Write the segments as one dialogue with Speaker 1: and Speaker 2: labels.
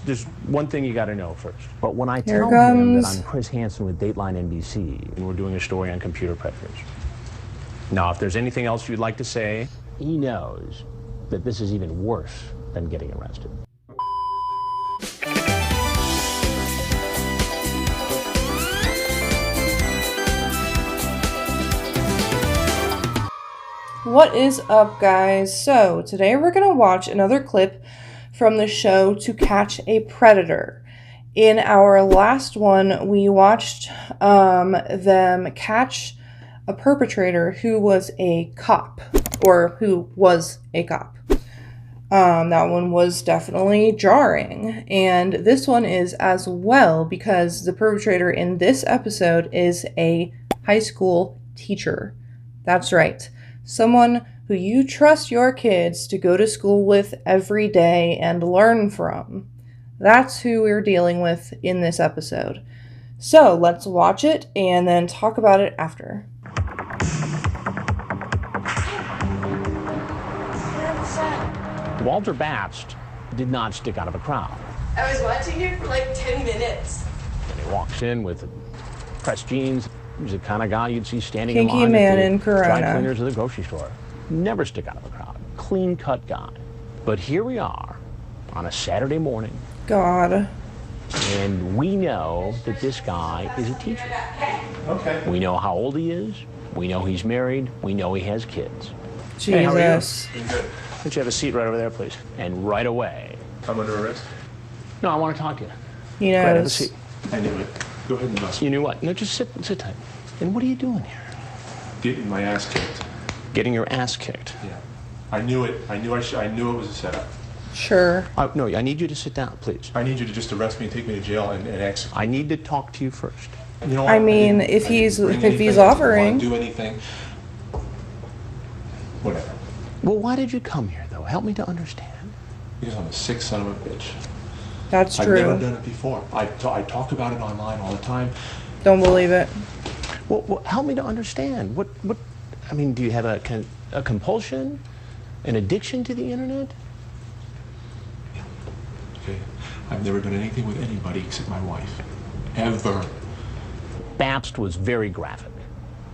Speaker 1: there's one thing you got to know first. But when I
Speaker 2: Here
Speaker 1: tell him that I'm Chris Hansen with Dateline NBC, and we're doing a story on computer predators. Now, if there's anything else you'd like to say, he knows that this is even worse than getting arrested.
Speaker 2: What is up, guys? So today we're going to watch another clip from the show To Catch a Predator. In our last one, we watched them catch a perpetrator who was a cop, or who was a cop. That one was definitely jarring, and this one is as well, because the perpetrator in this episode is a high school teacher. That's right. Someone who you trust your kids to go to school with every day and learn from. That's who we're dealing with in this episode. So let's watch it and then talk about it after.
Speaker 1: Walter Babst did not stick out of a crowd.
Speaker 3: I was watching you for like 10 minutes.
Speaker 1: And he walks in with pressed jeans. He's the kind of guy you'd see standing
Speaker 2: Kinky
Speaker 1: in line
Speaker 2: man
Speaker 1: at
Speaker 2: in
Speaker 1: the
Speaker 2: Corona.
Speaker 1: dry cleaners of the grocery store. Never stick out of a crowd. Clean-cut guy. But here we are on a Saturday morning.
Speaker 2: God.
Speaker 1: And we know that this guy is a teacher.
Speaker 4: Okay.
Speaker 1: We know how old he is. We know he's married. We know he has kids.
Speaker 2: Jesus.
Speaker 1: Hey, how are you?
Speaker 4: Good.
Speaker 1: Why don't you have a seat right over there, please? And right away.
Speaker 4: I'm under arrest?
Speaker 1: No, I want to talk to you.
Speaker 2: He
Speaker 1: Go ahead, have a
Speaker 2: knows.
Speaker 1: seat.
Speaker 4: I knew it. Go ahead and bust.
Speaker 1: You knew what? No, just sit tight. And what are you doing here?
Speaker 4: Getting my ass kicked.
Speaker 1: Getting your ass kicked.
Speaker 4: Yeah. I knew it. I knew it was a setup.
Speaker 2: Sure.
Speaker 1: No, I need you to sit down, please.
Speaker 4: I need you to just arrest me and take me to jail and execute.
Speaker 1: I need to talk to you first.
Speaker 4: You know what?
Speaker 2: I mean,
Speaker 4: didn't-
Speaker 2: if
Speaker 4: I didn't
Speaker 2: he's
Speaker 4: bring
Speaker 2: if
Speaker 4: anything,
Speaker 2: he's
Speaker 4: I didn't
Speaker 2: offering.
Speaker 4: wanna do anything. Whatever.
Speaker 1: Well, why did you come here, though? Help me to understand.
Speaker 4: Because I'm a sick son of a bitch.
Speaker 2: That's
Speaker 4: I've never
Speaker 2: true.
Speaker 4: done it before. I talk about it online all the time.
Speaker 2: Don't believe it.
Speaker 1: Well, help me to understand. What? I mean, do you have a compulsion, an addiction to the internet?
Speaker 4: Okay. I've never done anything with anybody except my wife. Ever.
Speaker 1: Babst was very graphic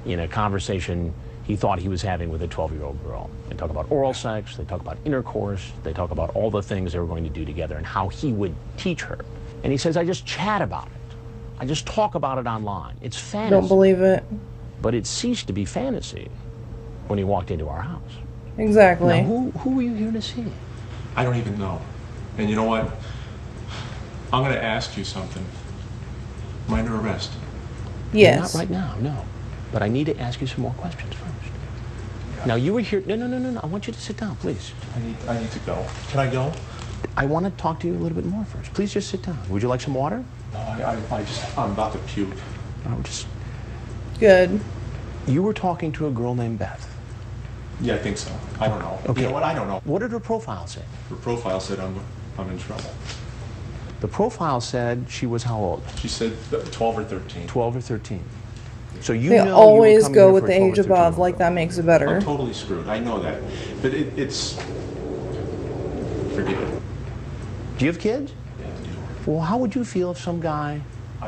Speaker 1: in a conversation he thought he was having with a 12-year-old girl. They talk about oral sex, they talk about intercourse, they talk about all the things they were going to do together and how he would teach her. And he says, I just chat about it. I just talk about it online. It's fantasy.
Speaker 2: Don't believe it.
Speaker 1: But it ceased to be fantasy when he walked into our house.
Speaker 2: Exactly.
Speaker 1: Now, who were you here to see?
Speaker 4: I don't even know. And you know what? I'm going to ask you something. Am I under arrest?
Speaker 2: Yes.
Speaker 1: Not right now, no. But I need to ask you some more questions first. Now, you were here. No. I want you to sit down, please.
Speaker 4: I need to go. Can I go?
Speaker 1: I want to talk to you a little bit more first. Please just sit down. Would you like some water?
Speaker 4: No, I'm about to puke.
Speaker 1: No, just.
Speaker 2: Good.
Speaker 1: You were talking to a girl named Beth.
Speaker 4: Yeah, I think so. I don't know.
Speaker 1: Okay.
Speaker 4: You know what? I don't know.
Speaker 1: What did her profile say?
Speaker 4: Her profile said I'm in trouble.
Speaker 1: The profile said she was how old?
Speaker 4: She said 12 or 13.
Speaker 1: 12 or 13. So you
Speaker 2: They
Speaker 1: know you were
Speaker 2: always
Speaker 1: coming
Speaker 2: go
Speaker 1: here
Speaker 2: with
Speaker 1: for
Speaker 2: the
Speaker 1: a 12
Speaker 2: age
Speaker 1: or 13
Speaker 2: above,
Speaker 1: -year-old
Speaker 2: like
Speaker 1: girl.
Speaker 2: that makes it better.
Speaker 4: I'm totally screwed. I know that. But it's... Forget it.
Speaker 1: Do you have kids?
Speaker 4: Yeah, I do.
Speaker 1: Well, how would you feel if some guy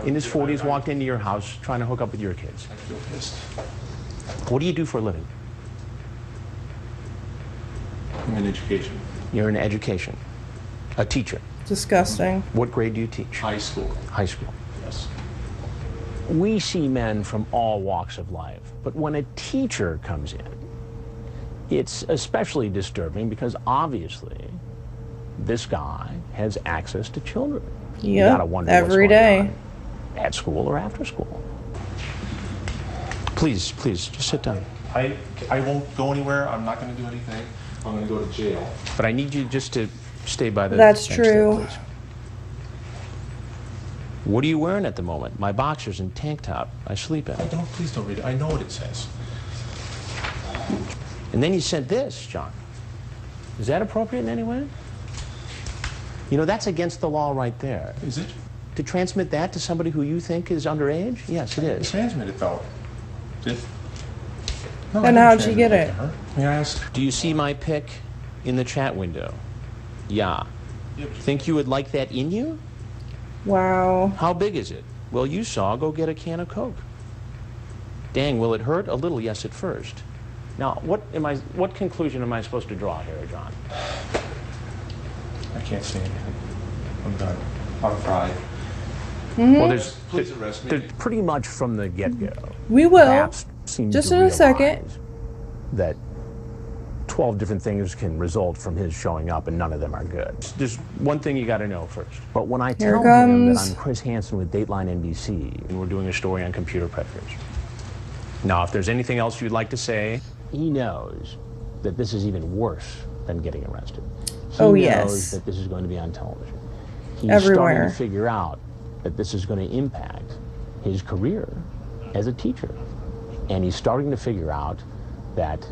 Speaker 1: in his 40s
Speaker 4: I-
Speaker 1: walked into your house trying to hook up with your kids?
Speaker 4: I feel pissed.
Speaker 1: What do you do for a living?
Speaker 4: I'm in education.
Speaker 1: You're in education. A teacher.
Speaker 2: Disgusting.
Speaker 1: What grade do you teach?
Speaker 4: High school.
Speaker 1: High school.
Speaker 4: Yes.
Speaker 1: We see men from all walks of life, but when a teacher comes in, it's especially disturbing because obviously this guy has access to children. You
Speaker 2: Yep,
Speaker 1: gotta wonder what's
Speaker 2: every
Speaker 1: going
Speaker 2: day.
Speaker 1: on at school or after school. Please, just sit down.
Speaker 4: I won't go anywhere. I'm not going to do anything. I'm going to go to jail.
Speaker 1: But I need you just to stay by the
Speaker 2: That's
Speaker 1: bench there,
Speaker 2: true.
Speaker 1: please. What are you wearing at the moment? My boxers and tank top I sleep in.
Speaker 4: Please don't read it. I know what it says.
Speaker 1: And then you sent this, John. Is that appropriate in any way? You know, that's against the law right there.
Speaker 4: Is it?
Speaker 1: To transmit that to somebody who you think is underage? Yes, it is.
Speaker 4: Transmit it, though. Did? No, I
Speaker 2: Then
Speaker 4: didn't
Speaker 2: how'd you
Speaker 4: transmit
Speaker 2: get
Speaker 4: that
Speaker 2: it?
Speaker 4: to her. May I ask?
Speaker 1: Do you see my pic in the chat window? Yeah. Think you would like that in you?
Speaker 2: Wow.
Speaker 1: How big is it? Well, you saw. Go get a can of Coke. Dang, will it hurt? A little, yes, at first. Now, what conclusion am I supposed to draw here, John?
Speaker 4: I can't say anything. I'm done. I'm fried.
Speaker 1: Well,
Speaker 4: Please arrest me.
Speaker 1: there's pretty much from the get-go.
Speaker 2: We will.
Speaker 1: Pabst seemed
Speaker 2: Just
Speaker 1: to
Speaker 2: in a second.
Speaker 1: realize that 12 different things can result from his showing up, and none of them are good. There's one thing you got to know first. But when I
Speaker 2: Here
Speaker 1: tell him that
Speaker 2: comes.
Speaker 1: I'm Chris Hansen with Dateline NBC, and we're doing a story on computer predators. Now, if there's anything else you'd like to say, he knows that this is even worse than getting arrested. He
Speaker 2: Oh,
Speaker 1: knows
Speaker 2: yes.
Speaker 1: that this is going to be on television. He's
Speaker 2: Everywhere.
Speaker 1: starting to figure out that this is going to impact his career as a teacher. And he's starting to figure out that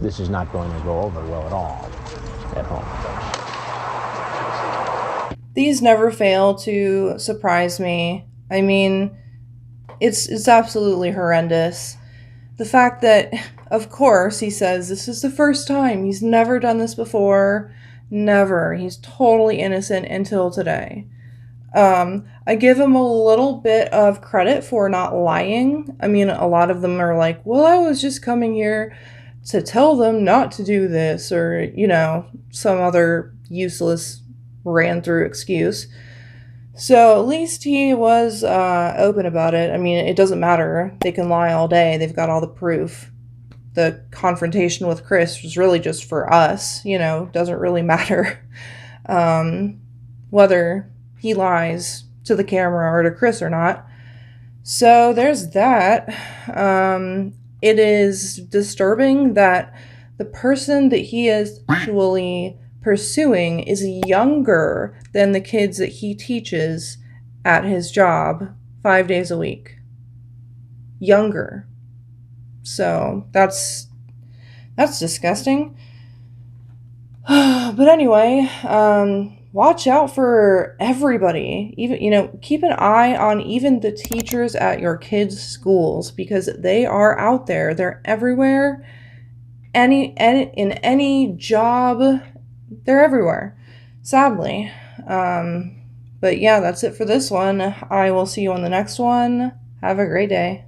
Speaker 1: this is not going to go over well at all at home.
Speaker 2: These never fail to surprise me. I mean, it's absolutely horrendous. The fact that, of course, he says this is the first time. He's never done this before. Never. He's totally innocent until today. I give him a little bit of credit for not lying. I mean, a lot of them are like, well, I was just coming here to tell them not to do this, or, you know, some other useless ran through excuse. So at least he was open about it. I mean, it doesn't matter. They can lie all day. They've got all the proof. The confrontation with Chris was really just for us, you know, doesn't really matter whether he lies to the camera or to Chris or not. So there's that. It is disturbing that the person that he is actually pursuing is younger than the kids that he teaches at his job 5 days a week. Younger. So that's disgusting. But anyway, watch out for everybody. Even, you know, keep an eye on even the teachers at your kids' schools, because they are out there. They're everywhere. In any job, they're everywhere. Sadly. But yeah, that's it for this one. I will see you on the next one. Have a great day.